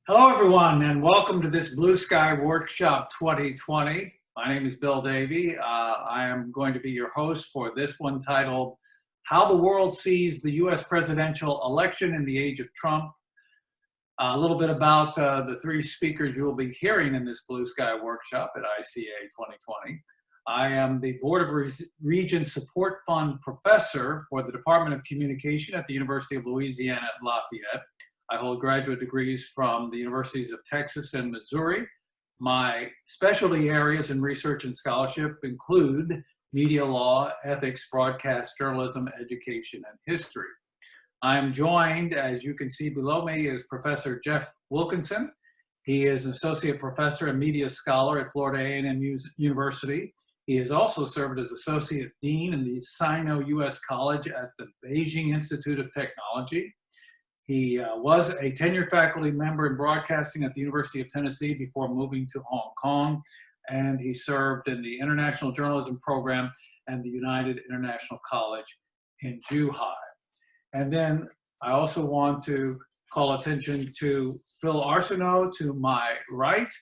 Hello, everyone, and welcome to this Blue Sky Workshop 2020. My name is Bill Davie. I am going to be your host for this one titled, How the World Sees the U.S. Presidential Election in the Age of Trump. A little bit about the three speakers you'll be hearing in this Blue Sky Workshop at ICA 2020. I am the Board of Regents Support Fund Professor for the Department of Communication at the University of Louisiana at Lafayette. I hold graduate degrees from the Universities of Texas and Missouri. My specialty areas in research and scholarship include media law, ethics, broadcast journalism, education, and history. I'm joined, as you can see below me, is Professor Jeff Wilkinson. He is an associate professor and media scholar at Florida A&M University. He has also served as associate dean in the Sino-US College at the Beijing Institute of Technology. He was a tenured faculty member in broadcasting at the University of Tennessee before moving to Hong Kong, and he served in the International Journalism Program and the United International College in Zhuhai. And then I also want to call attention to Phil Arceneaux to my right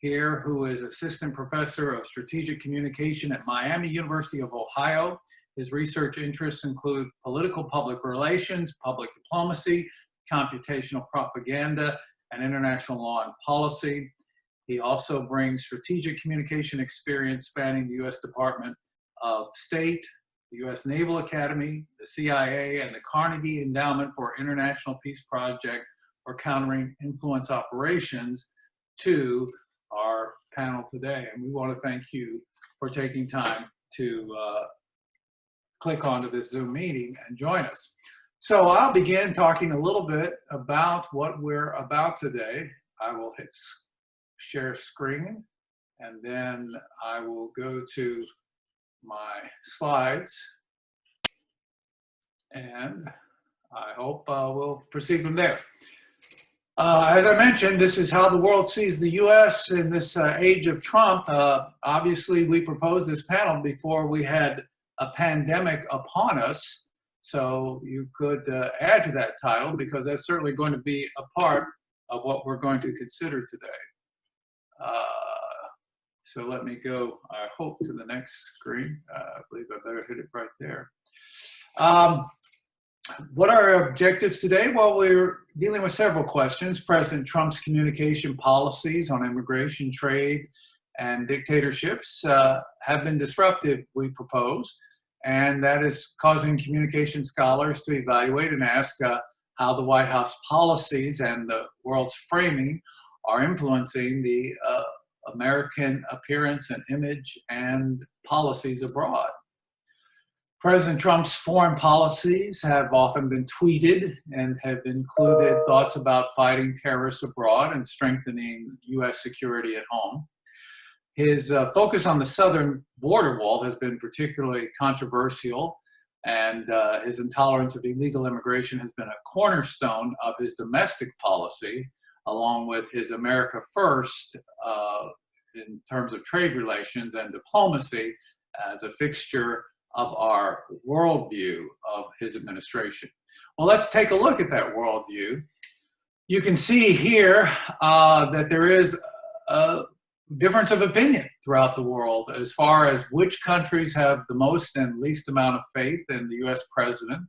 here, who is Assistant Professor of Strategic Communication at Miami University of Ohio. His research interests include political public relations, public diplomacy, computational propaganda, and international law and policy. He also brings strategic communication experience spanning the U.S. Department of State, the U.S. Naval Academy, the CIA, and the Carnegie Endowment for International Peace Project for Countering Influence Operations to our panel today. And we want to thank you for taking time to click onto this Zoom meeting and join us. So I'll begin talking a little bit about what we're about today. I will hit share screen, and then I will go to my slides, and I hope we'll proceed from there. As I mentioned, this is how the world sees the U.S. in this age of Trump. Obviously, we proposed this panel before we had a pandemic upon us. So you could add to that title, because that's certainly going to be a part of what we're going to consider today. So let me go, I hope, to the next screen. I believe I better hit it right there. What are our objectives today? Well, we're dealing with several questions. President Trump's communication policies on immigration, trade, and dictatorships have been disruptive, we propose. And that is causing communication scholars to evaluate and ask how the White House policies and the world's framing are influencing the American appearance and image and policies abroad. President Trump's foreign policies have often been tweeted and have included thoughts about fighting terrorists abroad and strengthening U.S. security at home. His focus on the southern border wall has been particularly controversial, and his intolerance of illegal immigration has been a cornerstone of his domestic policy, along with his America First in terms of trade relations and diplomacy as a fixture of our worldview of his administration. Well, let's take a look at that worldview. You can see here that there is a difference of opinion throughout the world as far as which countries have the most and least amount of faith in the U.S. president.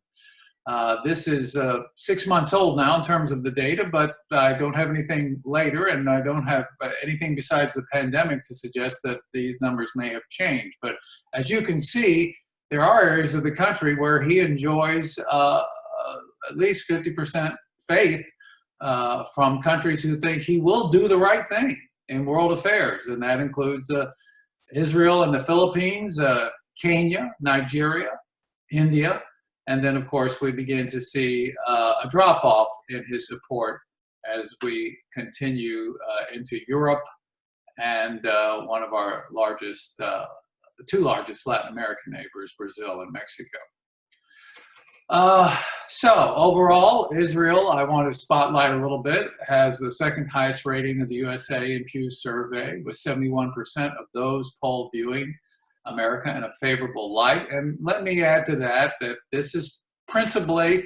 This is 6 months old now in terms of the data, but I don't have anything later, and I don't have anything besides the pandemic to suggest that these numbers may have changed. But as you can see, there are areas of the country where he enjoys at least 50% faith from countries who think he will do the right thing in world affairs, and that includes Israel and the Philippines, Kenya, Nigeria, India, and then of course we begin to see a drop-off in his support as we continue into Europe and one of our largest, the two largest Latin American neighbors, Brazil and Mexico. So overall, Israel, I want to spotlight a little bit, has the second highest rating of the USA in Pew's survey, with 71% of those polled viewing America in a favorable light. And let me add to that that this is principally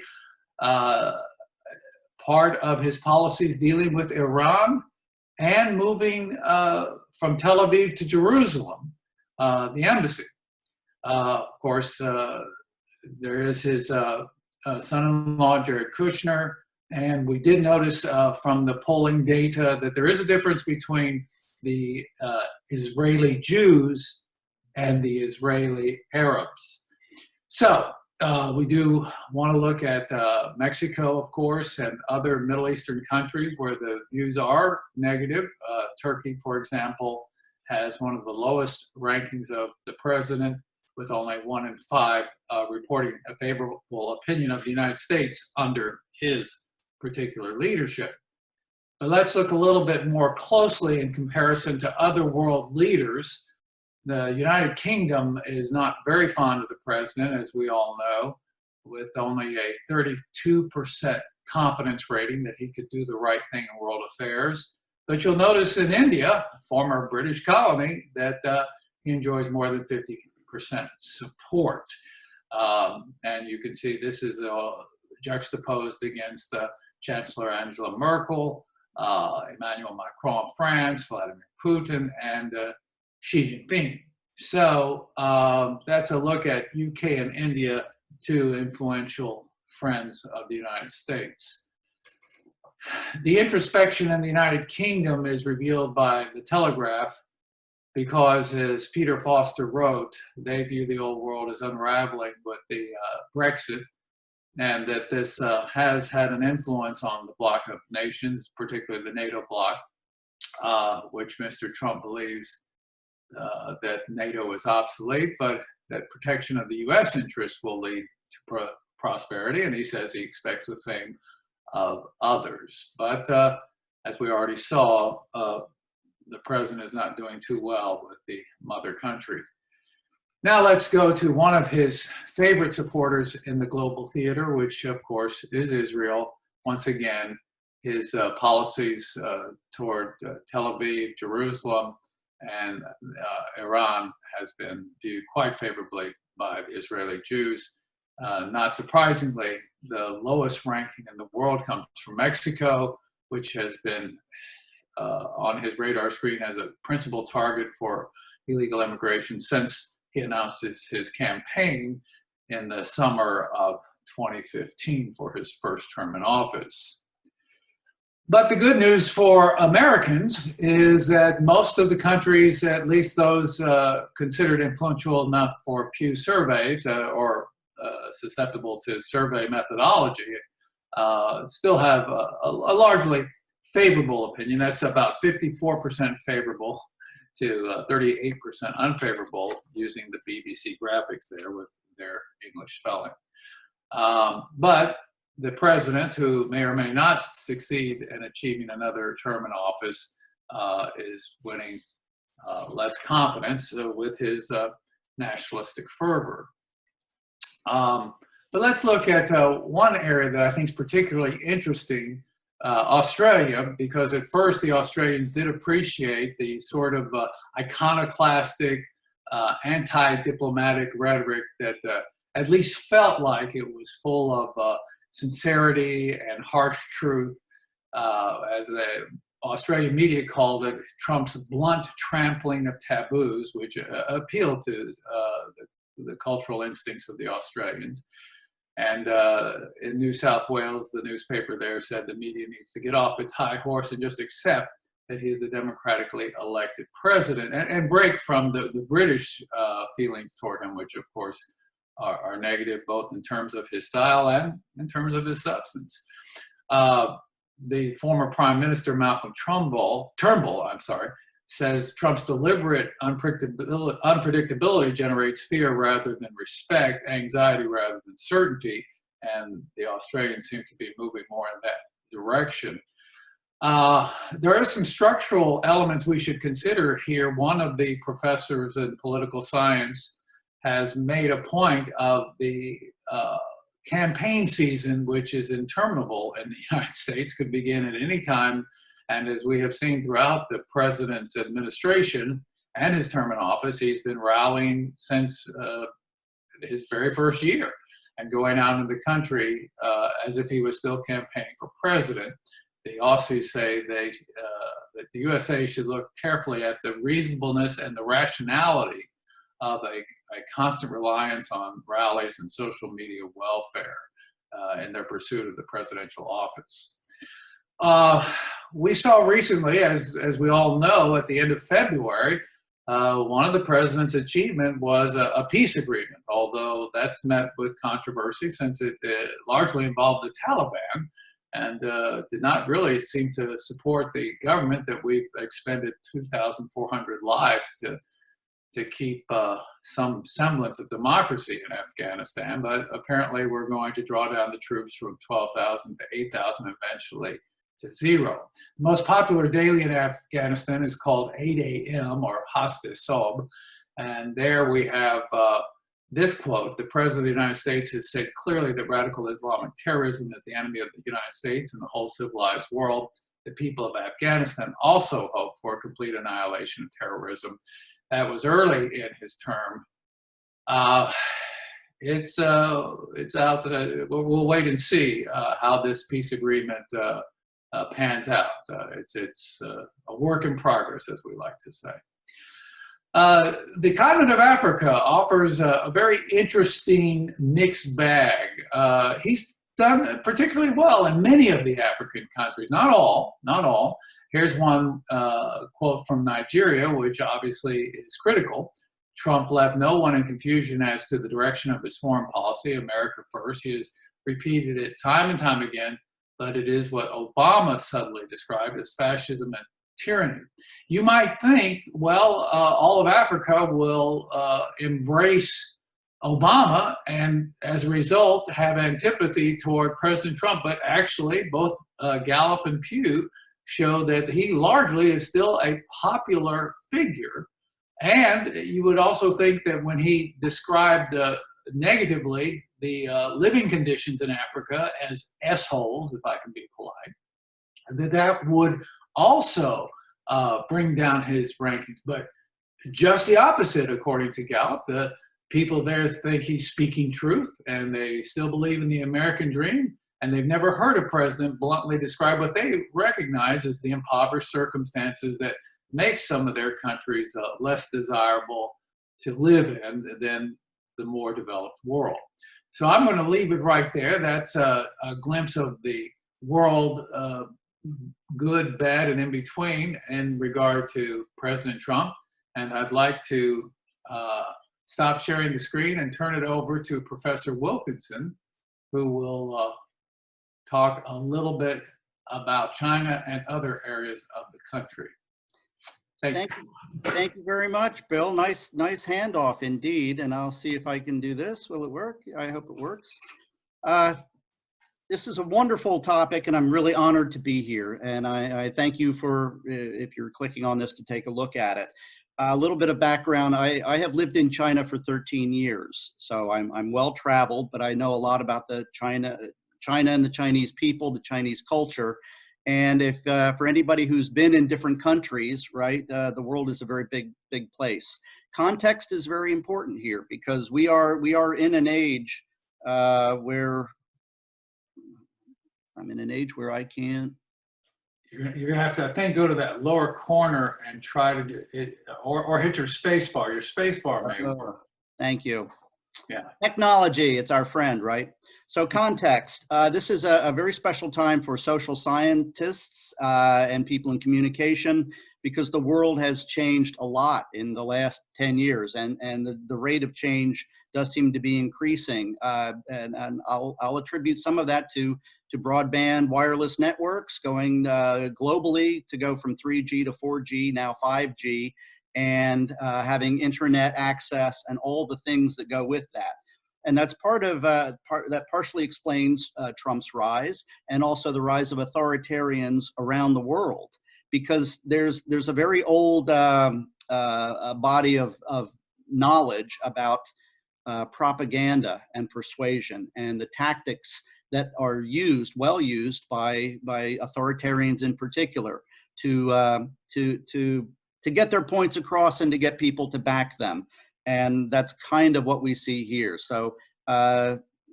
part of his policies dealing with Iran and moving from Tel Aviv to Jerusalem, the embassy. Of course, there is his son-in-law, Jared Kushner, and we did notice from the polling data that there is a difference between the Israeli Jews and the Israeli Arabs. So we do want to look at Mexico, of course, and other Middle Eastern countries where the views are negative. Turkey, for example, has one of the lowest rankings of the president, with only 1 in 5 reporting a favorable opinion of the United States under his particular leadership. But let's look a little bit more closely in comparison to other world leaders. The United Kingdom is not very fond of the president, as we all know, with only a 32% confidence rating that he could do the right thing in world affairs. But you'll notice in India, former British colony, that he enjoys more than 50% support. And you can see this is juxtaposed against Chancellor Angela Merkel, Emmanuel Macron of France, Vladimir Putin, and Xi Jinping. So that's a look at UK and India, two influential friends of the United States. The introspection in the United Kingdom is revealed by the Telegraph because, as Peter Foster wrote, they view the old world as unraveling with the Brexit, and that this has had an influence on the bloc of nations, particularly the NATO bloc, which Mr. Trump believes that NATO is obsolete, but that protection of the U.S. interests will lead to prosperity, and he says he expects the same of others. But as we already saw, the president is not doing too well with the mother country. Now let's go to one of his favorite supporters in the global theater, which of course is Israel. Once again, his policies toward Tel Aviv, Jerusalem, and Iran has been viewed quite favorably by the Israeli Jews. Not surprisingly, the lowest ranking in the world comes from Mexico, which has been on his radar screen as a principal target for illegal immigration since he announced his campaign in the summer of 2015 for his first term in office. But the good news for Americans is that most of the countries, at least those considered influential enough for Pew surveys or susceptible to survey methodology, still have a largely favorable opinion. That's about 54% favorable to 38% unfavorable, using the BBC graphics there with their English spelling. But the president, who may or may not succeed in achieving another term in office, is winning less confidence with his nationalistic fervor. But let's look at one area that I think is particularly interesting, Australia, because at first the Australians did appreciate the sort of iconoclastic, anti-diplomatic rhetoric that at least felt like it was full of sincerity and harsh truth, as the Australian media called it, Trump's blunt trampling of taboos, which appealed to the cultural instincts of the Australians. And in New South Wales, the newspaper there said the media needs to get off its high horse and just accept that he is the democratically elected president and break from the British feelings toward him, which of course are negative both in terms of his style and in terms of his substance. The former Prime Minister Malcolm Turnbull, says Trump's deliberate unpredictability generates fear rather than respect, anxiety rather than certainty, and the Australians seem to be moving more in that direction. There are some structural elements we should consider here. One of the professors in political science has made a point of the campaign season, which is interminable in the United States, could begin at any time. And as we have seen throughout the president's administration and his term in office, he's been rallying since his very first year. and going out in the country as if he was still campaigning for president. They also say that the USA should look carefully at the reasonableness and the rationality of a constant reliance on rallies and social media welfare in their pursuit of the presidential office. We saw recently, as we all know, at the end of February, one of the president's achievement was a peace agreement, although that's met with controversy since it largely involved the Taliban and did not really seem to support the government that we've expended 2,400 lives to keep some semblance of democracy in Afghanistan. But apparently we're going to draw down the troops from 12,000 to 8,000 eventually to 0. The most popular daily in Afghanistan is called 8 a.m. or Hasta Sob. And there we have this quote: the President of the United States has said clearly that radical Islamic terrorism is the enemy of the United States and the whole civilized world. The people of Afghanistan also hope for a complete annihilation of terrorism. That was early in his term. It's out. We'll wait and see how this peace agreement pans out. It's a work in progress, as we like to say. The continent of Africa offers a very interesting mixed bag. He's done particularly well in many of the African countries, not all. Here's one quote from Nigeria, which obviously is critical. Trump left no one in confusion as to the direction of his foreign policy, America first. He has repeated it time and time again, but it is what Obama subtly described as fascism and tyranny. You might think, well, all of Africa will embrace Obama and as a result have antipathy toward President Trump, but actually both Gallup and Pew show that he largely is still a popular figure. And you would also think that when he described negatively the living conditions in Africa as S-holes, if I can be polite, that would also bring down his rankings. But just the opposite, according to Gallup. The people there think he's speaking truth, and they still believe in the American dream, and they've never heard a president bluntly describe what they recognize as the impoverished circumstances that make some of their countries less desirable to live in than the more developed world. So I'm going to leave it right there. That's a glimpse of the world, good, bad, and in between in regard to President Trump. And I'd like to stop sharing the screen and turn it over to Professor Wilkinson, who will talk a little bit about China and other areas of the country. Thank you. Thank you very much, Bill. Nice handoff indeed. And I'll see if I can do this. Will it work? I hope it works. This is a wonderful topic, and I'm really honored to be here. And I thank you for, if you're clicking on this, to take a look at it. A little bit of background. I have lived in China for 13 years, so I'm well traveled, but I know a lot about the China and the Chinese people, the Chinese culture. And if for anybody who's been in different countries, right, the world is a very big place. Context is very important here because we are in an age where I'm in an age where I can't. You're gonna have to, I think, go to that lower corner and try to do it, or hit your space bar. Your space bar may work. Thank you. Yeah. Technology, it's our friend, right? So context, this is a very special time for social scientists and people in communication because the world has changed a lot in the last 10 years and the rate of change does seem to be increasing. And I'll attribute some of that to broadband wireless networks going globally to go from 3G to 4G, now 5G, and having internet access and all the things that go with that. And that's that partially explains Trump's rise and also the rise of authoritarians around the world, because there's a very old body of knowledge about propaganda and persuasion and the tactics that are well used by authoritarians in particular to get their points across and to get people to back them. And that's kind of what we see here. So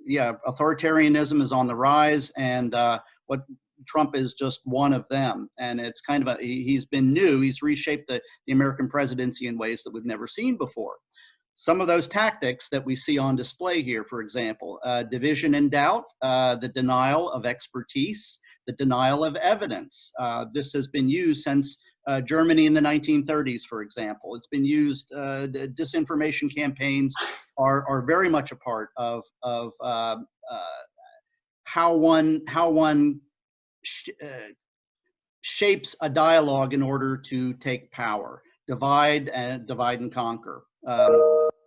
yeah, authoritarianism is on the rise, and what Trump is just one of them. And it's kind of he's been new. He's reshaped the American presidency in ways that we've never seen before. Some of those tactics that we see on display here, for example, division and doubt, the denial of expertise, the denial of evidence. This has been used since Germany in the 1930s, for example. It's been used, disinformation campaigns are very much a part of how one shapes a dialogue in order to take power, divide and conquer.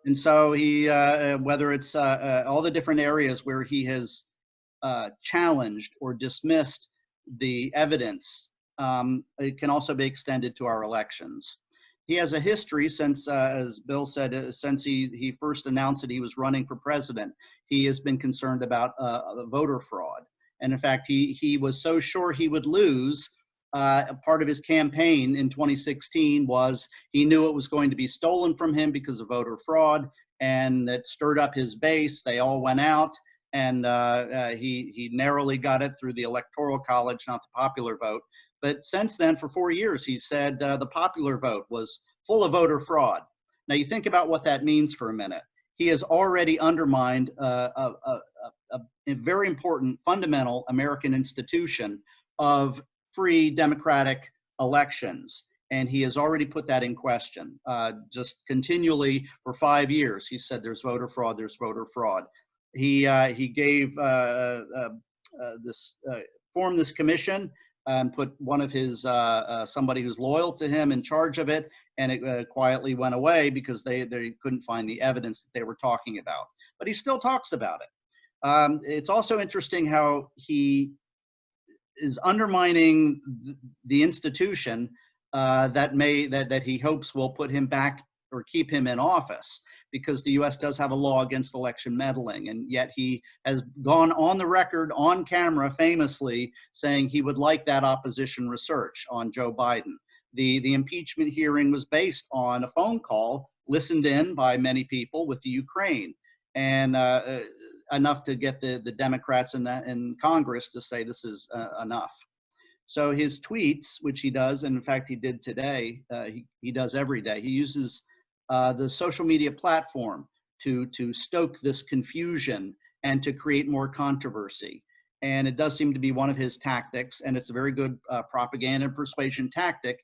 And so he, whether it's all the different areas where he has challenged or dismissed the evidence, it can also be extended to our elections. He has a history since, as Bill said, since he first announced that he was running for president, he has been concerned about voter fraud. And in fact, he was so sure he would lose. Part of his campaign in 2016 was he knew it was going to be stolen from him because of voter fraud, and it stirred up his base. They all went out, and he narrowly got it through the Electoral College, not the popular vote. But since then, for 4 years, he said the popular vote was full of voter fraud. Now, you think about what that means for a minute. He has already undermined a very important, fundamental American institution of free democratic elections. And he has already put that in question. Just continually for 5 years, he said there's voter fraud, there's voter fraud. He gave formed this commission and put one of his, somebody who's loyal to him in charge of it, and it quietly went away because they couldn't find the evidence that they were talking about. But he still talks about it. It's also interesting how he is undermining the institution that he hopes will put him back or keep him in office, because the U.S. does have a law against election meddling, and yet he has gone on the record, on camera, famously saying he would like that opposition research on Joe Biden. The impeachment hearing was based on a phone call listened in by many people with the Ukraine, and enough to get the Democrats in Congress to say this is enough. So his tweets, which he does, and in fact he did today, he does every day, he uses the social media platform to stoke this confusion and to create more controversy. And it does seem to be one of his tactics, and it's a very good propaganda and persuasion tactic.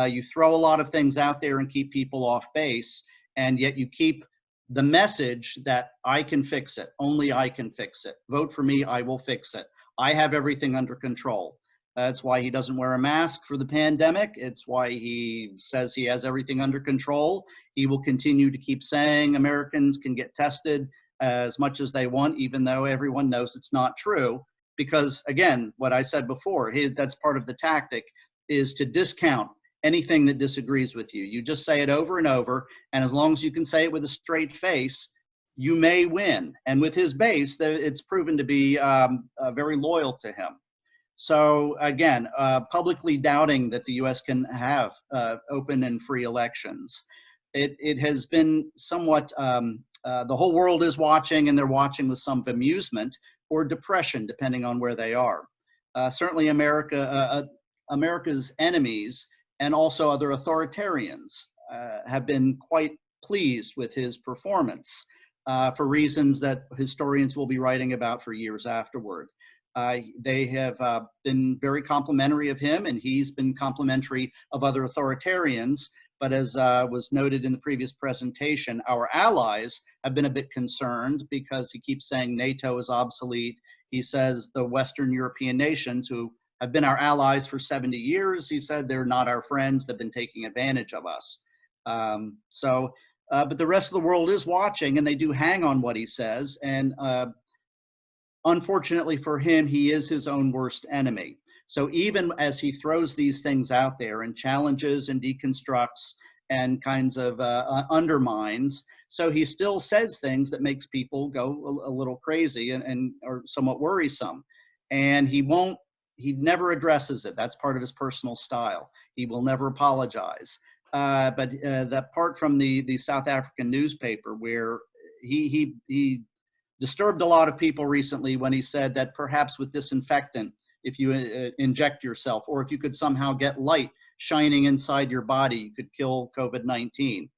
You throw a lot of things out there and keep people off base, and yet you keep the message that I can fix it, only I can fix it. Vote for me, I will fix it. I have everything under control. That's why he doesn't wear a mask for the pandemic. It's why he says he has everything under control. He will continue to keep saying Americans can get tested as much as they want, even though everyone knows it's not true. Because again, what I said before, that's part of the tactic, is to discount anything that disagrees with you. You just say it over and over, and as long as you can say it with a straight face, you may win. And with his base, it's proven to be very loyal to him. So again, publicly doubting that the U.S. can have open and free elections. It has been somewhat, the whole world is watching, and they're watching with some bemusement or depression, depending on where they are. Certainly America's enemies and also other authoritarians have been quite pleased with his performance for reasons that historians will be writing about for years afterward. They have been very complimentary of him, and he's been complimentary of other authoritarians. But as was noted in the previous presentation, our allies have been a bit concerned because he keeps saying NATO is obsolete. He says the Western European nations, who have been our allies for 70 years, he said they're not our friends, they've been taking advantage of us. But the rest of the world is watching, and they do hang on what he says. And unfortunately for him, he is his own worst enemy. So even as he throws these things out there and challenges and deconstructs and kinds of undermines, so he still says things that makes people go a little crazy and are somewhat worrisome. And he never addresses it. That's part of his personal style. He will never apologize. But that part from the South African newspaper where he disturbed a lot of people recently when he said that perhaps with disinfectant, if you inject yourself, or if you could somehow get light shining inside your body, you could kill COVID-19.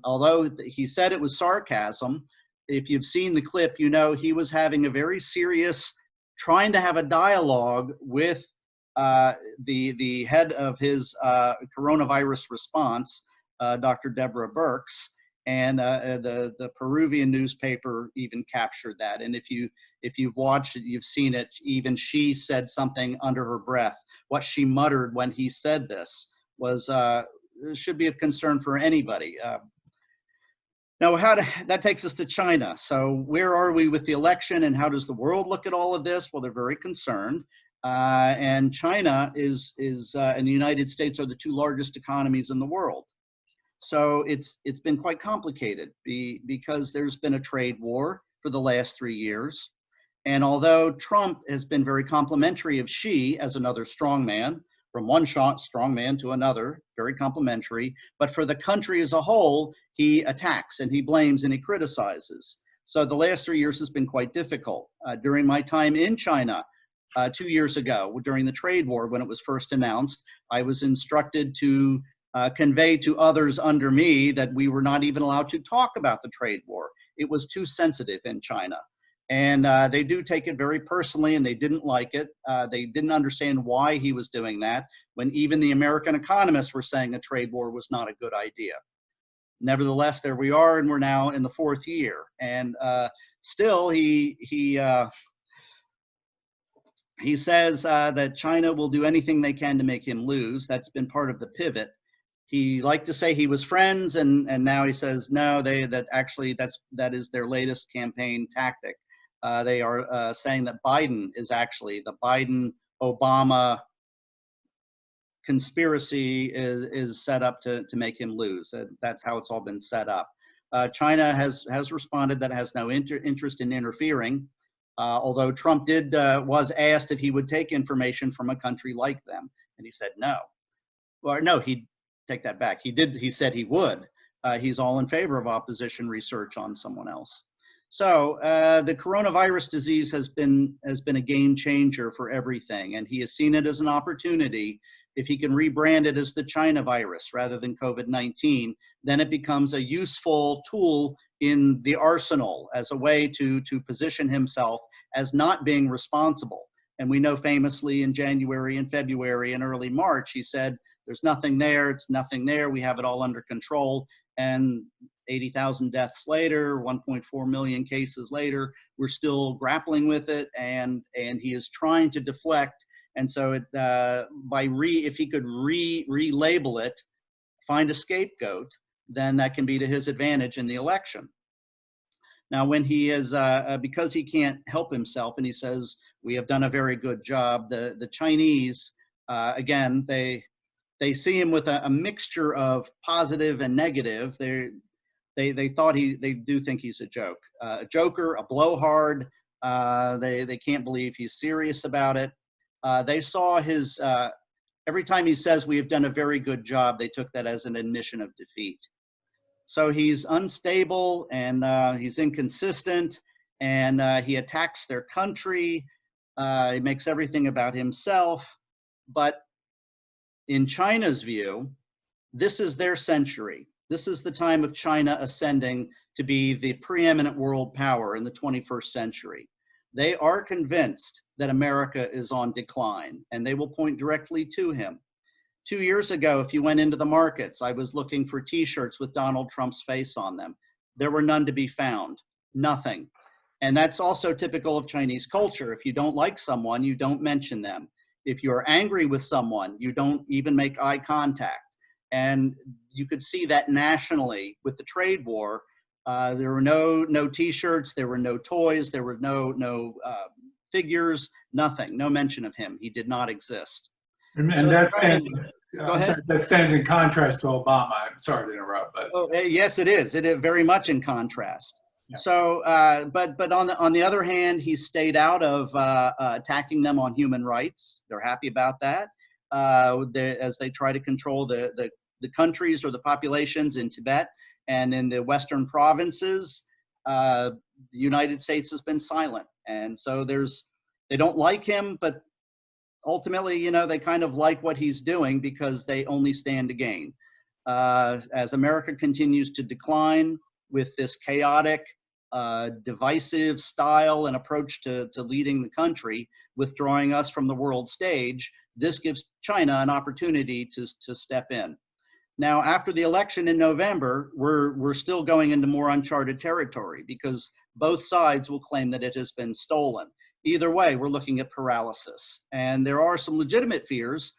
Although he said it was sarcasm, if you've seen the clip, you know he was having a very serious, trying to have a dialogue with the head of his coronavirus response, Dr. Deborah Birx, and the Peruvian newspaper even captured that. And if you've watched it, you've seen it. Even she said something under her breath. What she muttered when he said this was should be of concern for anybody. Now, that takes us to China. So where are we with the election, and how does the world look at all of this? Well, they're very concerned. And China and the United States are the two largest economies in the world. So it's been quite complicated because there's been a trade war for the last 3 years. And although Trump has been very complimentary of Xi as another strongman, from one strongman to another, very complimentary, but for the country as a whole, he attacks and he blames and he criticizes. So the last 3 years has been quite difficult. During my time in China 2 years ago, during the trade war, when it was first announced, I was instructed to convey to others under me that we were not even allowed to talk about the trade war. It was too sensitive in China. And they do take it very personally, and they didn't like it. They didn't understand why he was doing that, when even the American economists were saying a trade war was not a good idea. Nevertheless, there we are, and we're now in the 4th year. And still, he says that China will do anything they can to make him lose. That's been part of the pivot. He liked to say he was friends, and now he says no. That is their latest campaign tactic. They are saying that Biden is actually the Biden-Obama conspiracy is set up to make him lose. That's how it's all been set up. China has responded that it has no interest in interfering, although Trump was asked if he would take information from a country like them, and he said no. Or no, he'd take that back. He said he would. He's all in favor of opposition research on someone else. So the coronavirus disease has been a game changer for everything, and he has seen it as an opportunity. If he can rebrand it as the China virus rather than COVID-19, then it becomes a useful tool in the arsenal as a way to position himself as not being responsible. And we know famously in January and February and early March, he said, there's nothing there, it's nothing there, we have it all under control. And 80,000 deaths later, 1.4 million cases later, we're still grappling with it, and he is trying to deflect. And so if he could relabel it, find a scapegoat, then that can be to his advantage in the election. Now, when he is, because he can't help himself, and he says, we have done a very good job, the Chinese, again, they see him with a mixture of positive and negative. They do think he's a joke, a joker, a blowhard. They can't believe he's serious about it. They saw his, every time he says we have done a very good job, they took that as an admission of defeat. So he's unstable, and he's inconsistent, and he attacks their country. He makes everything about himself. But in China's view, this is their century. This is the time of China ascending to be the preeminent world power in the 21st century. They are convinced that America is on decline, and they will point directly to him. 2 years ago, if you went into the markets, I was looking for T-shirts with Donald Trump's face on them. There were none to be found, nothing. And that's also typical of Chinese culture. If you don't like someone, you don't mention them. If you're angry with someone, you don't even make eye contact. And you could see that nationally with the trade war. There were no T-shirts, there were no toys, there were no figures, nothing, no mention of him. He did not exist. And So that stands in contrast to Obama. I'm sorry to interrupt, but yes, it is. It is very much in contrast. Yeah. So, but on the other hand, he stayed out of attacking them on human rights. They're happy about that. As they try to control the countries or the populations in Tibet and in the Western provinces, the United States has been silent. And so they don't like him, but ultimately, you know, they kind of like what he's doing because they only stand to gain. As America continues to decline with this chaotic, divisive style and approach to leading the country, withdrawing us from the world stage, this gives China an opportunity to step in. Now, after the election in November, we're still going into more uncharted territory because both sides will claim that it has been stolen. Either way, we're looking at paralysis. And there are some legitimate fears,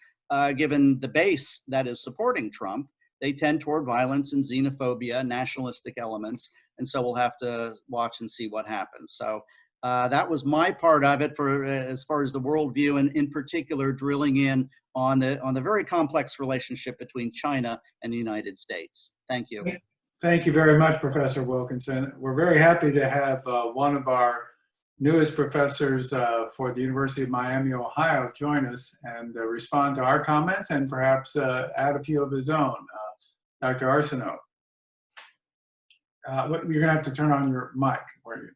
given the base that is supporting Trump. They tend toward violence and xenophobia, nationalistic elements, and so we'll have to watch and see what happens. So that was my part of it for as far as the worldview, and in particular drilling in on the very complex relationship between China and the United States. Thank you. Thank you very much, Professor Wilkinson. We're very happy to have one of our newest professors for the University of Miami, Ohio, join us and respond to our comments and perhaps add a few of his own. Dr. Arceneaux. You're going to have to turn on your mic. Where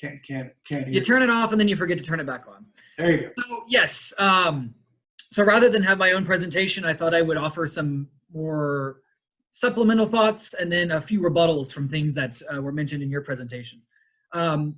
you can't hear. You turn it off and then you forget to turn it back on. There you go. So yes, so rather than have my own presentation, I thought I would offer some more supplemental thoughts and then a few rebuttals from things that were mentioned in your presentations.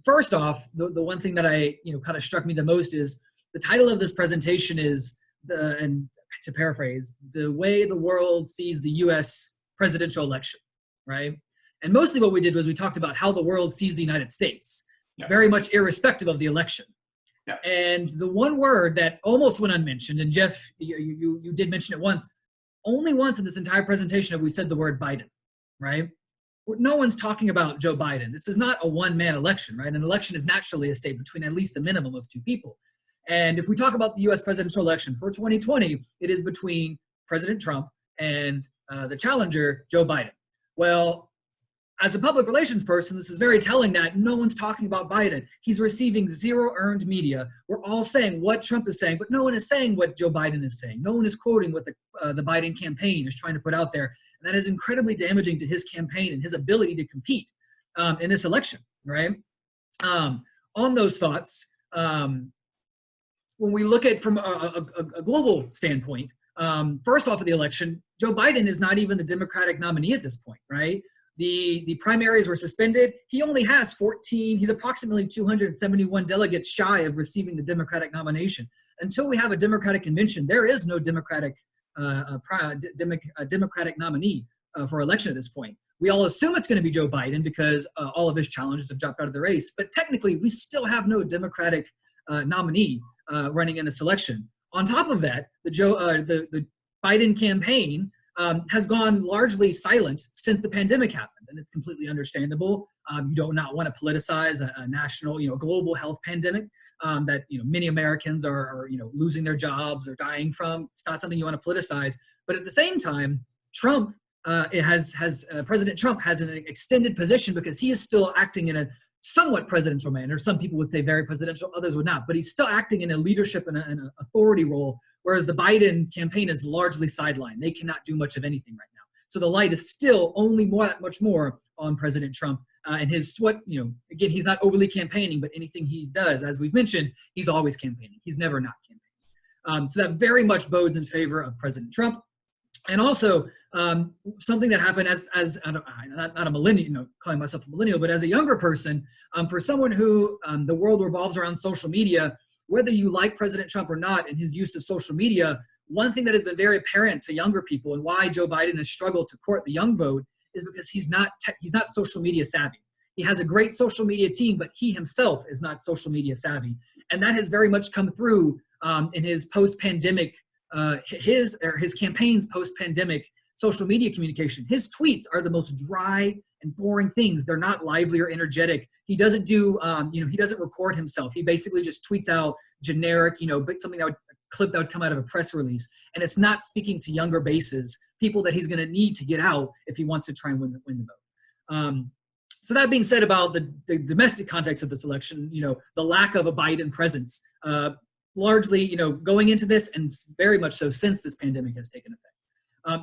First off, the one thing that kind of struck me the most is the title of this presentation is and to paraphrase, the way the world sees the U.S. presidential election, right? And mostly what we did was we talked about how the world sees the United States, very much irrespective of the election. Yeah. And the one word that almost went unmentioned, and Jeff, you did mention it once, only once in this entire presentation have we said the word Biden, right? No one's talking about Joe Biden. This is not a one-man election, right? An election is naturally a state between at least a minimum of two people. And if we talk about the U.S. presidential election for 2020, it is between President Trump and the challenger, Joe Biden. Well, as a public relations person, this is very telling that no one's talking about Biden. He's receiving zero earned media. We're all saying what Trump is saying, but no one is saying what Joe Biden is saying. No one is quoting what the Biden campaign is trying to put out there. And that is incredibly damaging to his campaign and his ability to compete in this election, right? On those thoughts, when we look at from a global standpoint, first off of the election, Joe Biden is not even the Democratic nominee at this point, right? The primaries were suspended. He only has 14, he's approximately 271 delegates shy of receiving the Democratic nomination. Until we have a Democratic convention, there is no Democratic Democratic nominee for election at this point. We all assume it's going to be Joe Biden because all of his challengers have dropped out of the race, but technically we still have no Democratic nominee running in this election. On top of that, the Biden campaign has gone largely silent since the pandemic happened, and it's completely understandable. You do not want to politicize a national, global health pandemic that many Americans are losing their jobs or dying from. It's not something you want to politicize. But at the same time, President Trump has an extended position because he is still acting in a somewhat presidential manner. Some people would say very presidential, others would not, but he's still acting in a leadership and an authority role, whereas the Biden campaign is largely sidelined. They cannot do much of anything right now. So the light is still only much more on President Trump and his again, he's not overly campaigning, but anything he does, as we've mentioned, he's always campaigning. He's never not campaigning. So that very much bodes in favor of President Trump. And also something that happened as not a millennial, calling myself a millennial, but as a younger person, for someone who the world revolves around social media, whether you like President Trump or not and his use of social media, one thing that has been very apparent to younger people and why Joe Biden has struggled to court the young vote is because he's not social media savvy. He has a great social media team, but he himself is not social media savvy. And that has very much come through in his post-pandemic his campaign's post-pandemic social media communication. His tweets are the most dry and boring things. They're not lively or energetic. He doesn't do, he doesn't record himself. He basically just tweets out generic, but something that would come out of a press release. And it's not speaking to younger bases, people that he's going to need to get out if he wants to try and win the vote. So that being said about the domestic context of this election, the lack of a Biden presence, largely, going into this and very much so since this pandemic has taken effect.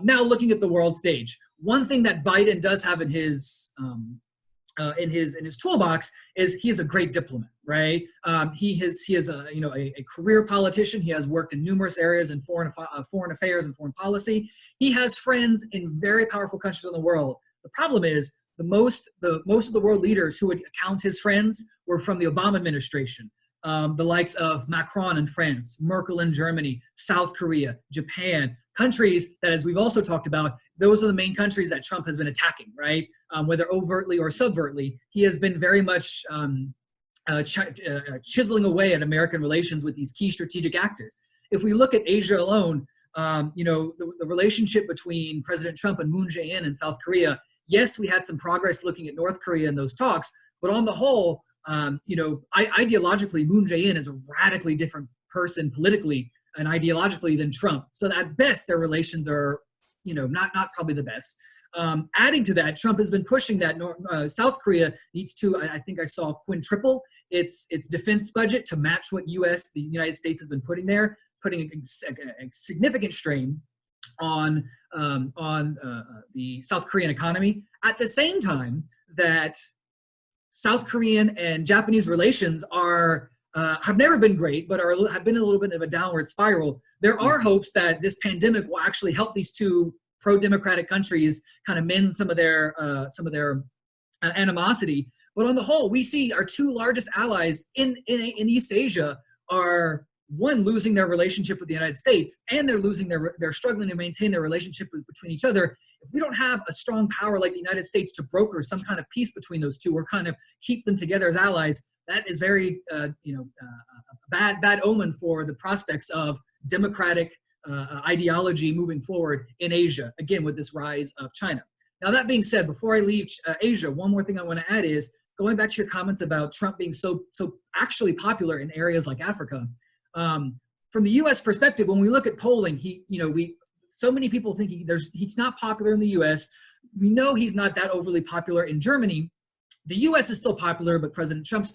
Now looking at the world stage, one thing that Biden does have in his in his toolbox is he is a great diplomat, right? He is a a career politician. He has worked in numerous areas in foreign affairs and foreign policy. He has friends in very powerful countries in the world. The problem is most of the world leaders who would count his friends were from the Obama administration. The likes of Macron in France, Merkel in Germany, South Korea, Japan, countries that, as we've also talked about, those are the main countries that Trump has been attacking, right? Whether overtly or subvertly, he has been very much chiseling away at American relations with these key strategic actors. If we look at Asia alone, the relationship between President Trump and Moon Jae-in in South Korea, yes, we had some progress looking at North Korea in those talks, but on the whole, ideologically, Moon Jae-in is a radically different person politically and ideologically than Trump. So at best, their relations are, not probably the best. Adding to that, Trump has been pushing that South Korea needs to, I think I saw, quintuple its defense budget to match what the United States has been putting there, putting a significant strain on the South Korean economy. At the same time that South Korean and Japanese relations have never been great, but have been a little bit of a downward spiral. There are hopes that this pandemic will actually help these two pro-democratic countries kind of mend some of their animosity. But on the whole, we see our two largest allies in East Asia are, one, losing their relationship with the United States, and they're struggling to maintain their relationship between each other. If we don't have a strong power like the United States to broker some kind of peace between those two, or kind of keep them together as allies, that is very, a bad omen for the prospects of democratic ideology moving forward in Asia, again, with this rise of China. Now, that being said, before I leave Asia, one more thing I want to add is, going back to your comments about Trump being so actually popular in areas like Africa, from the U.S. perspective, when we look at polling, so many people think he's not popular in the U.S. We know he's not that overly popular in Germany. The U.S. is still popular, but President Trump's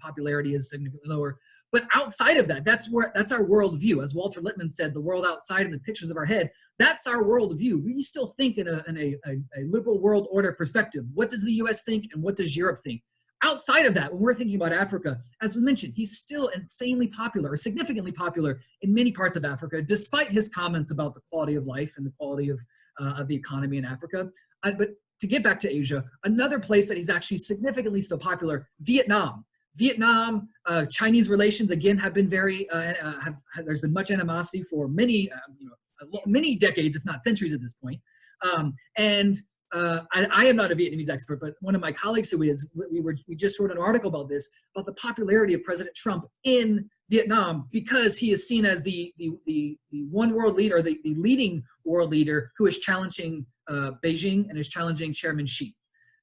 popularity is significantly lower. But outside of that, that's our worldview. As Walter Lippmann said, the world outside in the pictures of our head, that's our worldview. We still think in a liberal world order perspective. What does the U.S. think, and what does Europe think? Outside of that, when we're thinking about Africa, as we mentioned, he's still insanely popular, or significantly popular in many parts of Africa, despite his comments about the quality of life and the quality of the economy in Africa. But to get back to Asia, another place that he's actually significantly still popular, Vietnam. Chinese relations, again, have been there's been much animosity for many decades, if not centuries at this point. I am not a Vietnamese expert, but one of my colleagues who is, we just wrote an article about this, about the popularity of President Trump in Vietnam, because he is seen as the one world leader, the leading world leader who is challenging Beijing and is challenging Chairman Xi.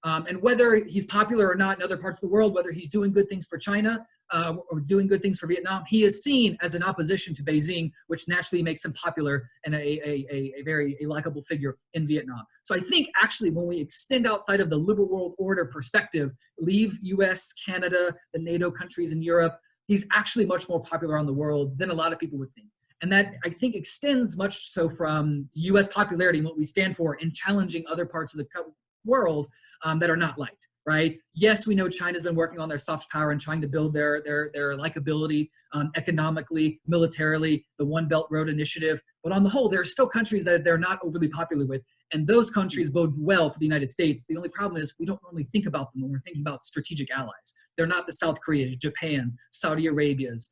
And whether he's popular or not in other parts of the world, whether he's doing good things for China or doing good things for Vietnam, he is seen as an opposition to Beijing, which naturally makes him popular and a very likable figure in Vietnam. So I think actually when we extend outside of the liberal world order perspective, leave US, Canada, the NATO countries in Europe, he's actually much more popular on the world than a lot of people would think. And that, I think, extends much so from US popularity and what we stand for in challenging other parts of the world that are not liked, right? Yes, we know China's been working on their soft power and trying to build their likability economically, militarily, the One Belt Road Initiative. But on the whole, there are still countries that they're not overly popular with. And those countries bode well for the United States. The only problem is we don't normally think about them when we're thinking about strategic allies. They're not the South Koreas, Japan, Saudi Arabia's,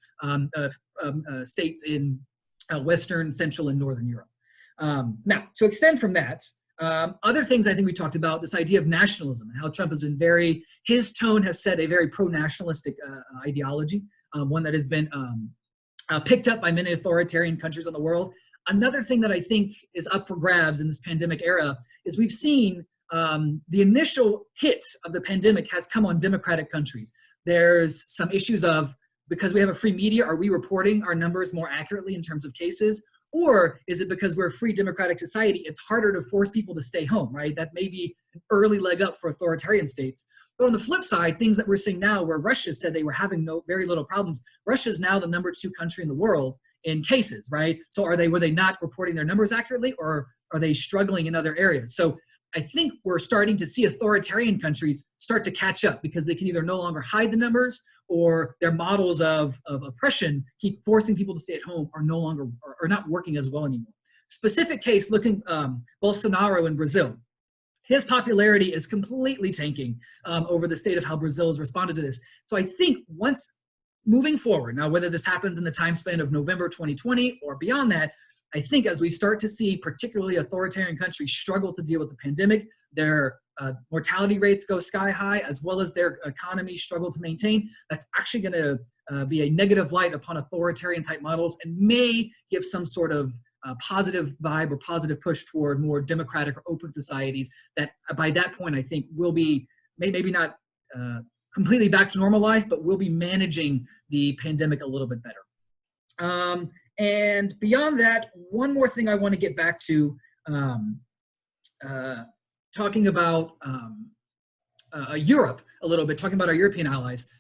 states in Western, Central, and Northern Europe. Now, to extend from that, other things I think we talked about, this idea of nationalism and how Trump has been his tone has set a very pro-nationalistic ideology, one that has been picked up by many authoritarian countries in the world. Another thing that I think is up for grabs in this pandemic era is we've seen the initial hit of the pandemic has come on democratic countries. There's some issues of, because we have a free media, are we reporting our numbers more accurately in terms of cases? Or is it because we're a free democratic society, it's harder to force people to stay home, right? That may be an early leg up for authoritarian states. But on the flip side, things that we're seeing now where Russia said they were having very little problems, Russia's now the #2 country in the world in cases, right? So were they not reporting their numbers accurately, or are they struggling in other areas? So I think we're starting to see authoritarian countries start to catch up because they can either no longer hide the numbers or their models of oppression keep forcing people to stay at home are no longer are not working as well anymore. Specific case, looking Bolsonaro in Brazil. His popularity is completely tanking over the state of how Brazil has responded to this. So I think once moving forward, now whether this happens in the time span of November 2020 or beyond that, I think as we start to see particularly authoritarian countries struggle to deal with the pandemic, their mortality rates go sky high, as well as their economies struggle to maintain, that's actually going to be a negative light upon authoritarian type models and may give some sort of positive vibe or positive push toward more democratic or open societies that by that point I think will be maybe not completely back to normal life, but we'll be managing the pandemic a little bit better. And beyond that, one more thing I want to get back to, talking about Europe a little bit, talking about our European allies.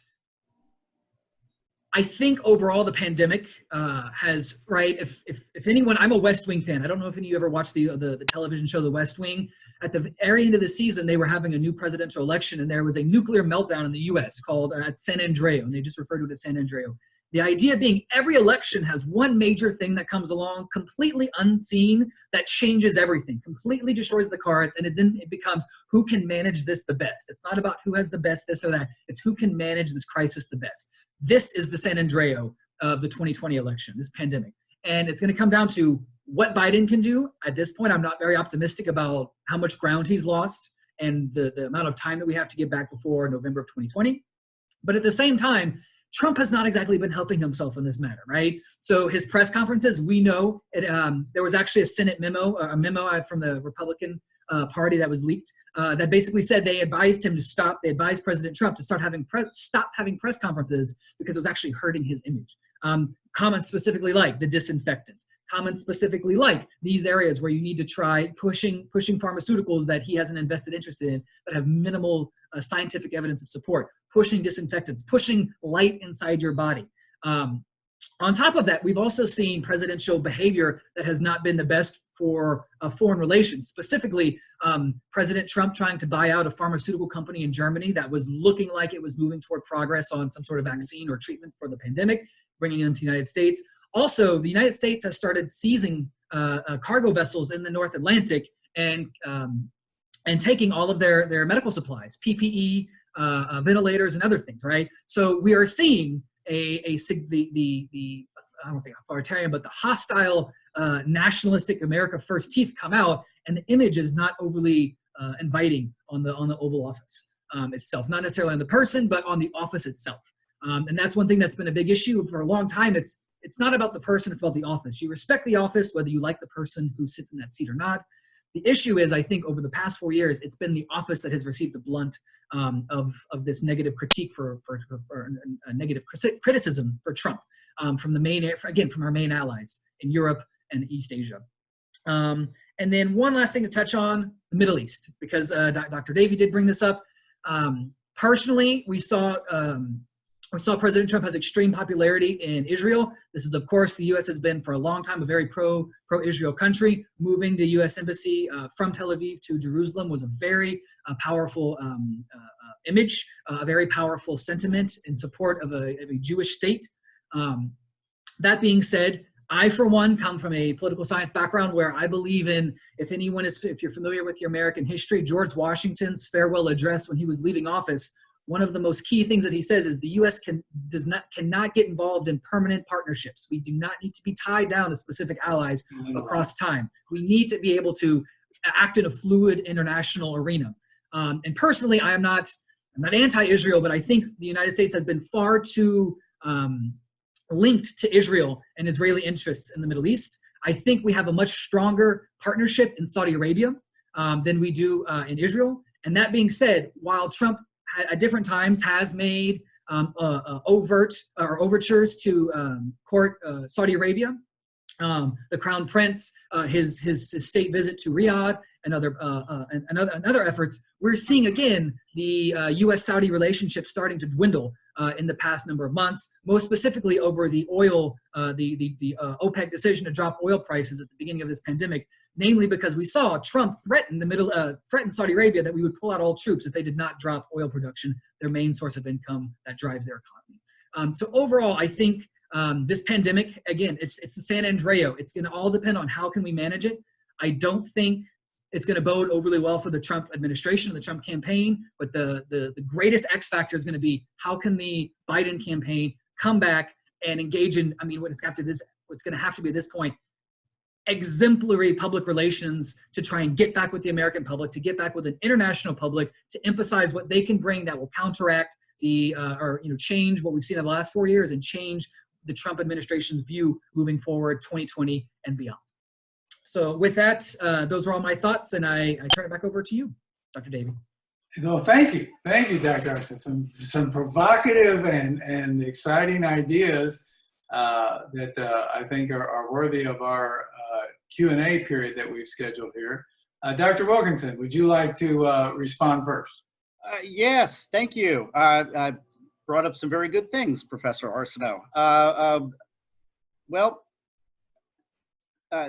I think overall the pandemic has, right, if anyone, I'm a West Wing fan. I don't know if any of you ever watched the television show The West Wing. At the very end of the season, they were having a new presidential election, and there was a nuclear meltdown in the U.S. called at San Andreas, and they just referred to it as San Andreas. The idea being every election has one major thing that comes along completely unseen that changes everything, completely destroys the cards, and then it becomes who can manage this the best. It's not about who has the best this or that. It's who can manage this crisis the best. This is the San Andreas of the 2020 election, this pandemic. And it's going to come down to what Biden can do. At this point, I'm not very optimistic about how much ground he's lost and the amount of time that we have to get back before November of 2020. But at the same time, Trump has not exactly been helping himself in this matter, right? So his press conferences, we know, there was actually a Senate memo, a memo from the Republican Party that was leaked that basically said they advised him to stop, they advised President Trump to stop having press conferences because it was actually hurting his image. Comments specifically like the disinfectant, comments specifically like these areas where you need to try pushing pharmaceuticals that he has an invested interest in that have minimal scientific evidence of support, pushing disinfectants, pushing light inside your body. On top of that, we've also seen presidential behavior that has not been the best for foreign relations, specifically President Trump trying to buy out a pharmaceutical company in Germany that was looking like it was moving toward progress on some sort of vaccine or treatment for the pandemic, bringing them to the United States. Also, the United States has started seizing cargo vessels in the North Atlantic and taking all of their medical supplies, PPE, ventilators, and other things, right? So we are seeing the I don't think authoritarian, but the hostile nationalistic America First teeth come out, and the image is not overly inviting on the Oval Office itself, not necessarily on the person, but on the office itself. And that's one thing that's been a big issue for a long time. It's not about the person, it's about the office. You respect the office, whether you like the person who sits in that seat or not. The issue is, I think, over the past 4 years, it's been the office that has received the blunt of this negative critique for negative criticism for Trump from our main allies in Europe and East Asia. And then one last thing to touch on, the Middle East, because Dr. Davie did bring this up. Personally, we saw President Trump has extreme popularity in Israel. This is, of course, the U.S. has been for a long time a very pro-Israel country. Moving the U.S. embassy from Tel Aviv to Jerusalem was a very powerful image, a very powerful sentiment in support of a Jewish state. That being said, I, for one, come from a political science background where I believe in, if you're familiar with your American history, George Washington's farewell address when he was leaving office, one of the most key things that he says is the U.S. cannot get involved in permanent partnerships. We do not need to be tied down to specific allies across time. We need to be able to act in a fluid international arena. And personally, I'm not anti-Israel, but I think the United States has been far too linked to Israel and Israeli interests in the Middle East. I think we have a much stronger partnership in Saudi Arabia than we do in Israel. And that being said, while Trump at different times has made overt or overtures to court Saudi Arabia, the Crown Prince, his state visit to Riyadh, and other efforts, we're seeing again the U.S.-Saudi relationship starting to dwindle in the past number of months. Most specifically over the oil, the OPEC decision to drop oil prices at the beginning of this pandemic. namely because we saw Trump threaten threaten Saudi Arabia that we would pull out all troops if they did not drop oil production, their main source of income that drives their economy. So overall, I think this pandemic, again, it's the San Andreo. It's going to all depend on how can we manage it. I don't think it's going to bode overly well for the Trump administration and the Trump campaign, but the greatest X factor is going to be how can the Biden campaign come back and engage in, I mean, what's going to have to be at this point, exemplary public relations to try and get back with the American public, to get back with an international public, to emphasize what they can bring that will counteract change what we've seen in the last 4 years and change the Trump administration's view moving forward 2020 and beyond. So with that, those are all my thoughts, and I turn it back over to you, Dr. Davie. Well, thank you, Dr. Arceneaux. Some provocative and exciting ideas that I think are worthy of our Q&A period that we've scheduled here. Dr. Wilkinson, would you like to respond first? Yes, thank you. I brought up some very good things, Professor Arceneaux.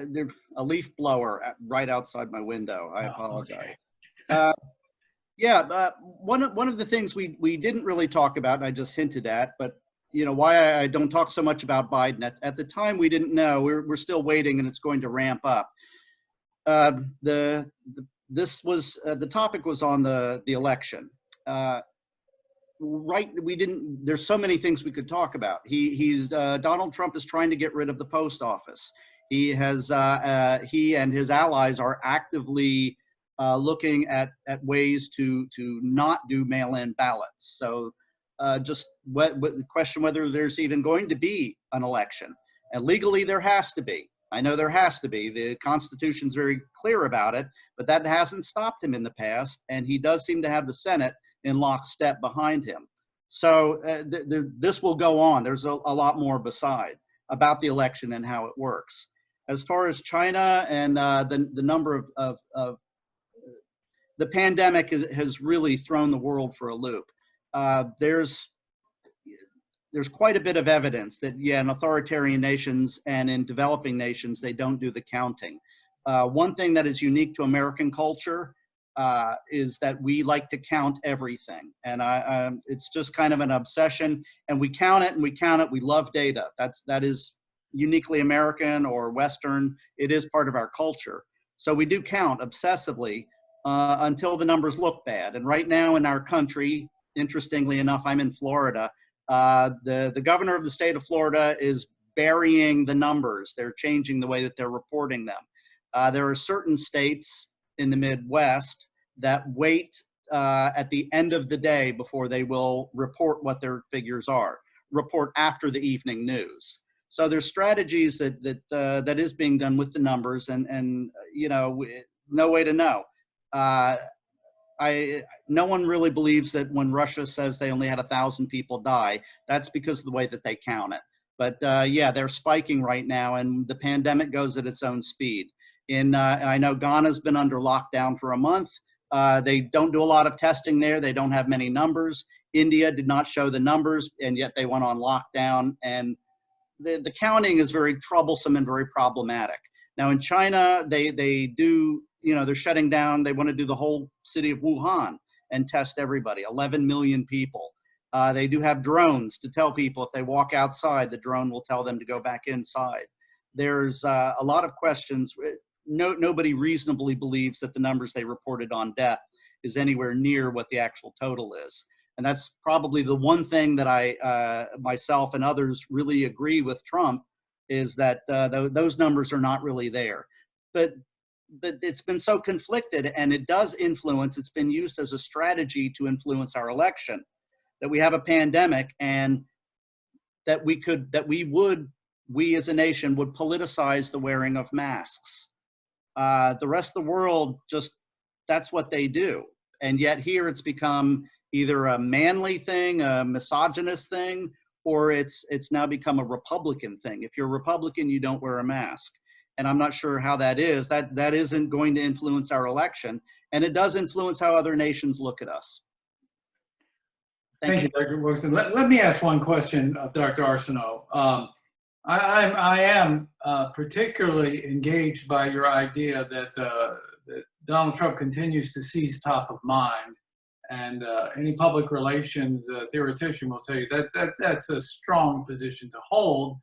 There's a leaf blower right outside my window. I apologize. Okay. One of the things we didn't really talk about, and I just hinted at, but you know why I don't talk so much about Biden. At the time, we didn't know. We're still waiting, and it's going to ramp up. The topic was on the election. There's so many things we could talk about. Donald Trump is trying to get rid of the post office. He and his allies are actively looking at ways to not do mail-in ballots. So just the question whether there's even going to be an election. And legally there has to be. I know there has to be. The Constitution's very clear about it, but that hasn't stopped him in the past, and he does seem to have the Senate in lockstep behind him. So this will go on. There's a lot more beside about the election and how it works. As far as China and the number of the pandemic has really thrown the world for a loop. There's quite a bit of evidence that, in authoritarian nations and in developing nations, they don't do the counting. One thing that is unique to American culture is that we like to count everything. And it's just kind of an obsession. And we count it and we count it. We love data. That is uniquely American or Western. It is part of our culture. So we do count obsessively until the numbers look bad. And right now in our country, interestingly enough, I'm in Florida. The governor of the state of Florida is burying the numbers. They're changing the way that they're reporting them. There are certain states in the Midwest that wait at the end of the day before they will report what their figures are, report after the evening news. So there's strategies that is being done with the numbers, and you know, no way to know. No one really believes that when Russia says they only had 1,000 people die, that's because of the way that they count it. But yeah, they're spiking right now, and the pandemic goes at its own speed. I know Ghana's been under lockdown for a month. They don't do a lot of testing there. They don't have many numbers. India did not show the numbers, and yet they went on lockdown. And the counting is very troublesome and very problematic. Now in China, they do, you know, they're shutting down. They want to do the whole city of Wuhan and test everybody, 11 million people. They do have drones to tell people if they walk outside, the drone will tell them to go back inside. There's a lot of questions. Nobody reasonably believes that the numbers they reported on death is anywhere near what the actual total is. And that's probably the one thing that I, myself and others really agree with Trump, is that those numbers are not really there. But it's been so conflicted, and it does influence, it's been used as a strategy to influence our election, that we have a pandemic, and that we as a nation would politicize the wearing of masks. The rest of the world, that's what they do. And yet here it's become either a manly thing, a misogynist thing, or it's now become a Republican thing. If you're a Republican, you don't wear a mask. And I'm not sure how that is. That isn't going to influence our election. And it does influence how other nations look at us. Thank you, Dr. Wilkinson. Let me ask one question of Dr. Arceneaux. I am particularly engaged by your idea that, that Donald Trump continues to seize top of mind, and any public relations theoretician will tell you that that's a strong position to hold.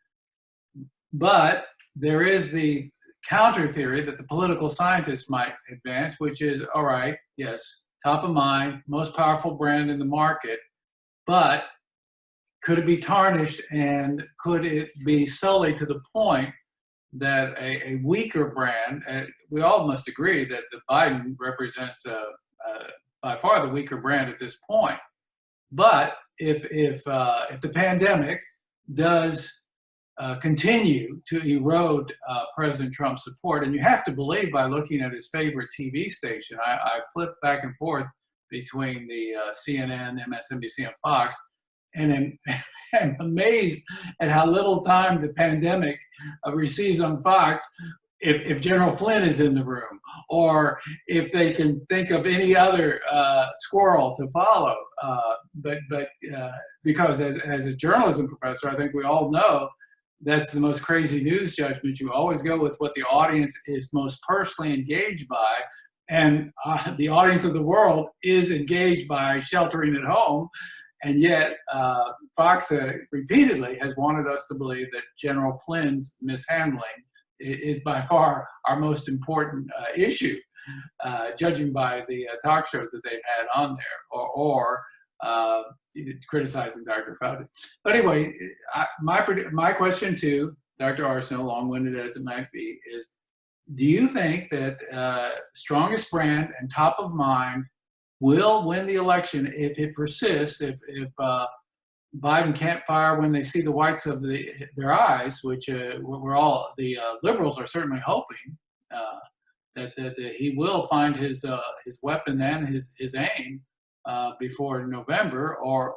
But there is the counter theory that the political scientists might advance, which is, all right, yes, top of mind, most powerful brand in the market, but could it be tarnished, and could it be sullied to the point that a weaker brand, we all must agree that the Biden represents by far the weaker brand at this point. But if the pandemic does continue to erode President Trump's support, and you have to believe by looking at his favorite TV station, I flip back and forth between the CNN, MSNBC, and Fox, and am amazed at how little time the pandemic receives on Fox if General Flynn is in the room, or if they can think of any other squirrel to follow. But because as a journalism professor, I think we all know that's the most crazy news judgment. You always go with what the audience is most personally engaged by. And the audience of the world is engaged by sheltering at home. And yet, Fox repeatedly has wanted us to believe that General Flynn's mishandling is by far our most important issue, judging by the talk shows that they've had on there, or criticizing Dr. Fauci. But anyway, my question to Dr. Arceneaux, long-winded as it might be, is: do you think that strongest brand and top of mind will win the election if it persists, if Biden can't fire when they see the whites of their eyes, which we're all, the liberals are certainly hoping that he will find his weapon and his aim before November, or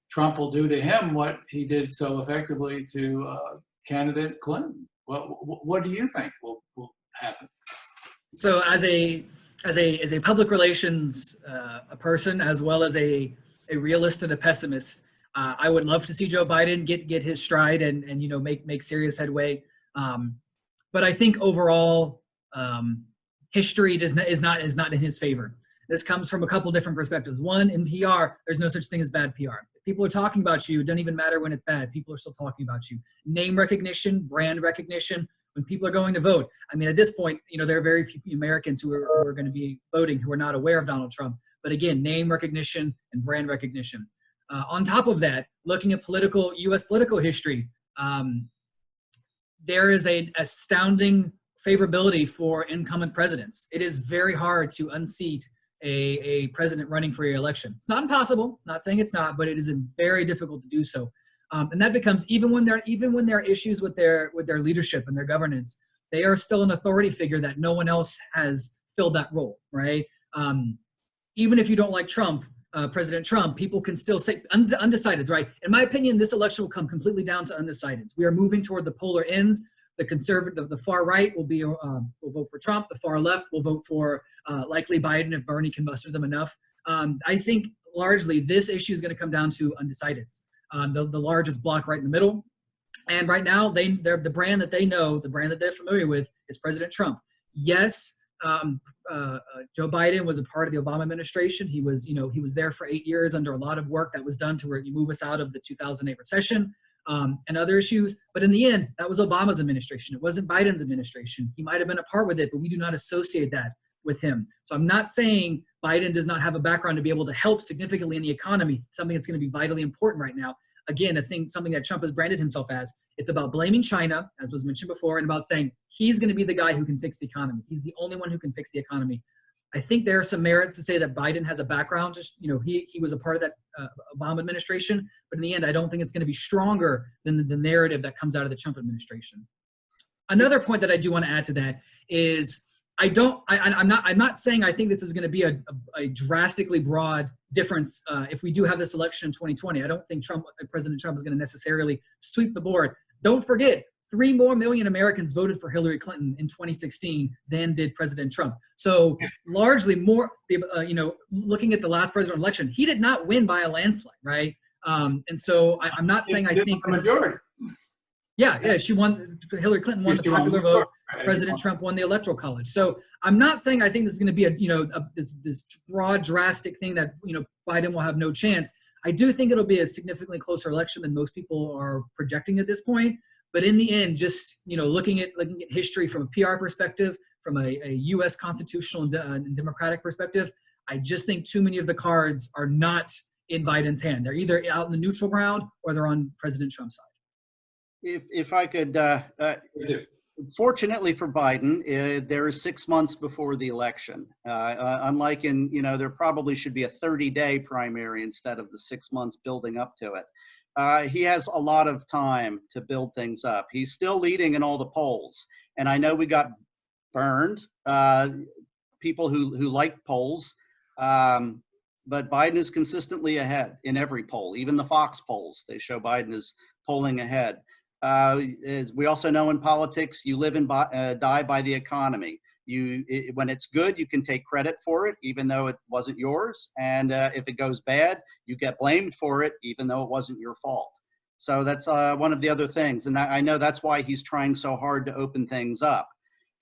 Trump will do to him what he did so effectively to candidate Clinton? What do you think will happen? So as a public relations a person, as well as a realist and a pessimist, I would love to see Joe Biden get his stride and make serious headway. But I think overall, history is not in his favor. This comes from a couple different perspectives. One, in PR, there's no such thing as bad PR. If people are talking about you, it doesn't even matter when it's bad. People are still talking about you. Name recognition, brand recognition. When people are going to vote, I mean, at this point, there are very few Americans who are going to be voting who are not aware of Donald Trump. But again, name recognition and brand recognition. On top of that, looking at U.S. political history, there is an astounding favorability for incumbent presidents. It is very hard to unseat a president running for your election. It's not impossible. Not saying it's not, but it is very difficult to do so. And that becomes, even when there are issues with their leadership and their governance, they are still an authority figure that no one else has filled that role, right? Even if you don't like Trump, President Trump, people can still say undecideds, right? In my opinion, this election will come completely down to undecideds. We are moving toward the polar ends. The conservative, the far right will vote for Trump. The far left will vote for likely Biden if Bernie can muster them enough. I think largely this issue is going to come down to undecideds. The largest block right in the middle. And right now, they're the brand that they know, the brand that they're familiar with is President Trump. Yes, Joe Biden was a part of the Obama administration. He was there for 8 years under a lot of work that was done to where you move us out of the 2008 recession and other issues. But in the end, that was Obama's administration. It wasn't Biden's administration. He might have been a part with it, but we do not associate that with him. So I'm not saying Biden does not have a background to be able to help significantly in the economy, something that's going to be vitally important right now. Again, something that Trump has branded himself as. It's about blaming China, as was mentioned before, and about saying he's going to be the guy who can fix the economy. He's the only one who can fix the economy. I think there are some merits to say that Biden has a background. He was a part of that Obama administration, but in the end, I don't think it's going to be stronger than the narrative that comes out of the Trump administration. Another point that I do want to add to that is I'm not saying I think this is going to be a drastically broad difference if we do have this election in 2020. I don't think President Trump is going to necessarily sweep the board. Don't forget, 3 more million Americans voted for Hillary Clinton in 2016 than did President Trump. So largely more, looking at the last presidential election, he did not win by a landslide, right? And so I'm not saying I think Yeah, she won. Hillary Clinton won the popular vote. President Trump won the Electoral College. So I'm not saying I think this is going to be this broad, drastic thing that Biden will have no chance. I do think it'll be a significantly closer election than most people are projecting at this point. But in the end, just looking at history from a PR perspective, from a U.S. constitutional and democratic perspective, I just think too many of the cards are not in Biden's hand. They're either out in the neutral ground or they're on President Trump's side. If I could, fortunately for Biden, there is 6 months before the election. Unlike there probably should be a 30-day primary instead of the 6 months building up to it. He has a lot of time to build things up. He's still leading in all the polls. And I know we got burned, people who like polls, but Biden is consistently ahead in every poll. Even the Fox polls, they show Biden is polling ahead. As we also know in politics, you live and die by the economy. When it's good, you can take credit for it, even though it wasn't yours. And if it goes bad, you get blamed for it, even though it wasn't your fault. So that's one of the other things. And I know that's why he's trying so hard to open things up.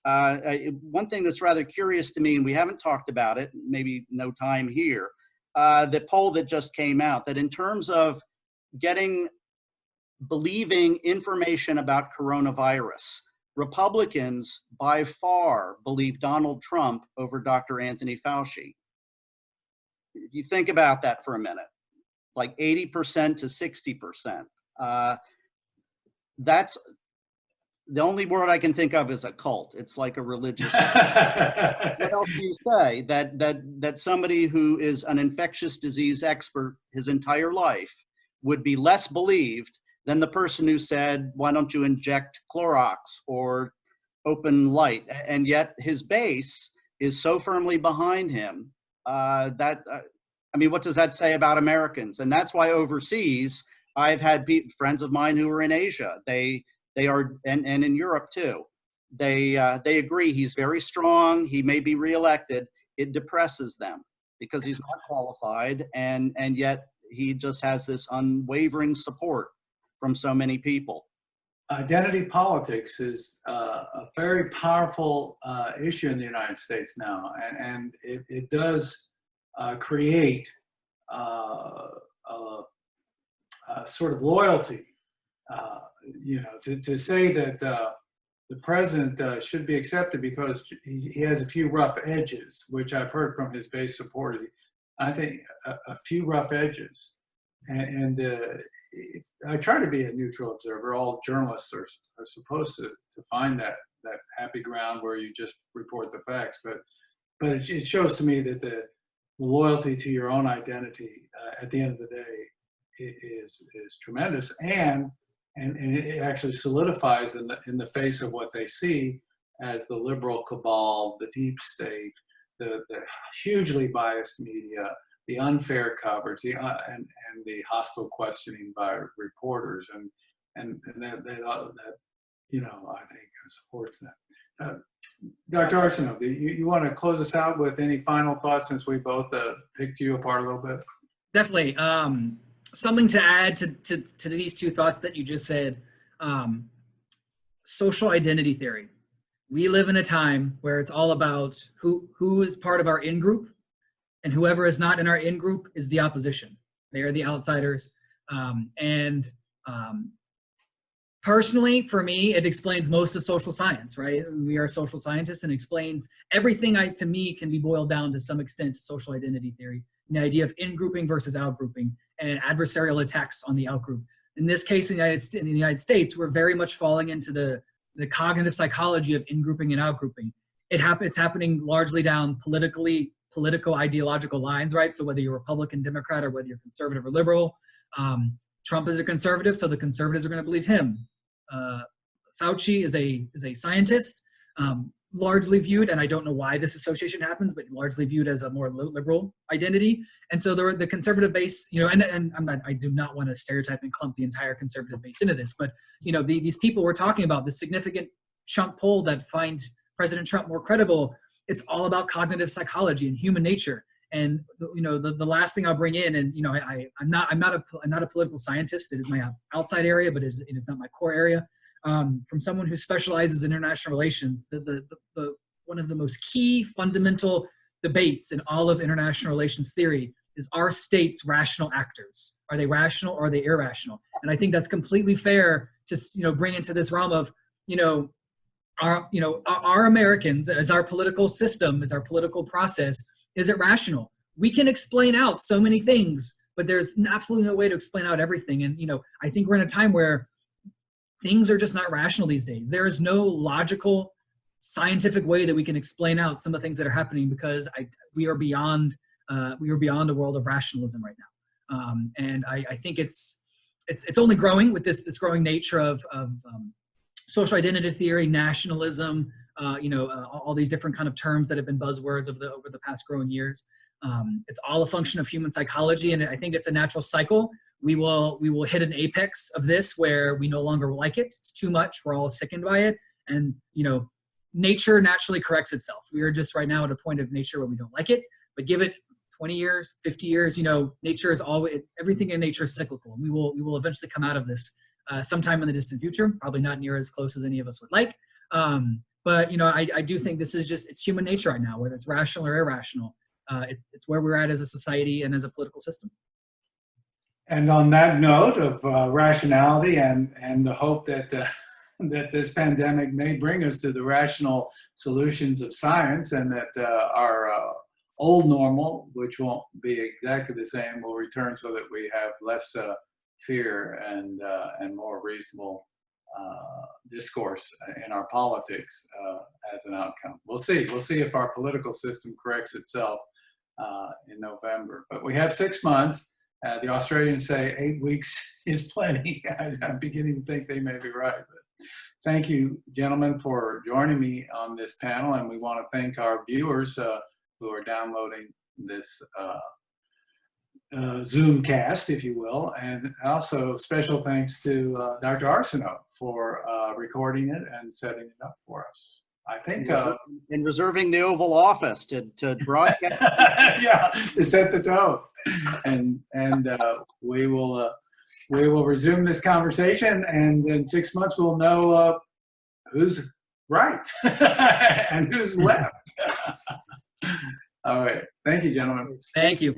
One thing that's rather curious to me, and we haven't talked about it, maybe no time here, the poll that just came out, that in terms of believing information about coronavirus, Republicans by far believe Donald Trump over Dr. Anthony Fauci. If you think about that for a minute, like 80% to 60%. That's the only word I can think of is a cult. It's like a religious. What else do you say? That somebody who is an infectious disease expert his entire life would be less believed than the person who said, why don't you inject Clorox or open light? And yet his base is so firmly behind him what does that say about Americans? And that's why overseas, I've had friends of mine who are in Asia. They are, and in Europe too. They agree he's very strong. He may be reelected. It depresses them because he's not qualified, and yet he just has this unwavering support from so many people. Identity politics is a very powerful issue in the United States now, and it does create sort of loyalty. To say that the president should be accepted because he has a few rough edges, which I've heard from his base supporters. I think a few rough edges. And I try to be a neutral observer. All journalists are supposed to find that happy ground where you just report the facts. But it shows to me that the loyalty to your own identity at the end of the day is tremendous, and it actually solidifies in the face of what they see as the liberal cabal, the deep state, the hugely biased media, the unfair coverage, and the hostile questioning by reporters, and that I think supports that. Dr. Arceneaux, you want to close us out with any final thoughts, since we both picked you apart a little bit? Definitely. Something to add to these two thoughts that you just said. Social identity theory. We live in a time where it's all about who is part of our in-group, and whoever is not in our in-group is the opposition. They are the outsiders. Personally, for me, it explains most of social science, right? We are social scientists, and explains everything to me can be boiled down to some extent to social identity theory. The idea of in-grouping versus out-grouping and adversarial attacks on the out-group. In this case, in the United States, we're very much falling into the cognitive psychology of in-grouping and out-grouping. It's happening largely down political ideological lines, right? So whether you're Republican, Democrat, or whether you're conservative or liberal, Trump is a conservative, so the conservatives are going to believe him. Fauci is a scientist, largely viewed, and I don't know why this association happens, but largely viewed as a more liberal identity. And so the conservative base, and I do not want to stereotype and clump the entire conservative base into this, but these people we're talking about, the significant chunk poll that finds President Trump more credible, it's all about cognitive psychology and human nature. And the last thing I'll bring in, and I'm not a political scientist. It is my outside area, but it is not my core area. from someone who specializes in international relations, one of the most key fundamental debates in all of international relations theory is, are states rational actors? Are they rational or are they irrational? And I think that's completely fair to bring into this realm of are Americans, as our political system, as our political process, is it rational? We can explain out so many things, but there's absolutely no way to explain out everything. And I think we're in a time where things are just not rational these days. There is no logical, scientific way that we can explain out some of the things that are happening, because we are beyond a world of rationalism right now. And I think it's only growing with this growing nature of social identity theory, nationalism, all these different kind of terms that have been buzzwords over the past growing years. It's all a function of human psychology, and I think it's a natural cycle. We will hit an apex of this where we no longer like it. It's too much. We're all sickened by it, and nature naturally corrects itself. We are just right now at a point of nature where we don't like it, but give it 20 years, 50 years, nature is always, everything in nature is cyclical. And we will eventually come out of this sometime in the distant future, probably not near as close as any of us would like. But I do think this is it's human nature right now, whether it's rational or irrational. It's where we're at as a society and as a political system. And on that note of rationality and the hope that that this pandemic may bring us to the rational solutions of science, and that our old normal, which won't be exactly the same, will return so that we have less fear and more reasonable discourse in our politics as an outcome. We'll see. We'll see if our political system corrects itself in November. But we have 6 months. The Australians say 8 weeks is plenty. I'm beginning to think they may be right. But thank you, gentlemen, for joining me on this panel. And we want to thank our viewers who are downloading this Zoomcast, if you will. And also special thanks to Dr. Arceneaux for recording it and setting it up for us. I think and reserving the Oval Office to broadcast. Yeah, to set the tone. And we will resume this conversation, and in 6 months we'll know who's right and who's left. All right. Thank you, gentlemen. Thank you.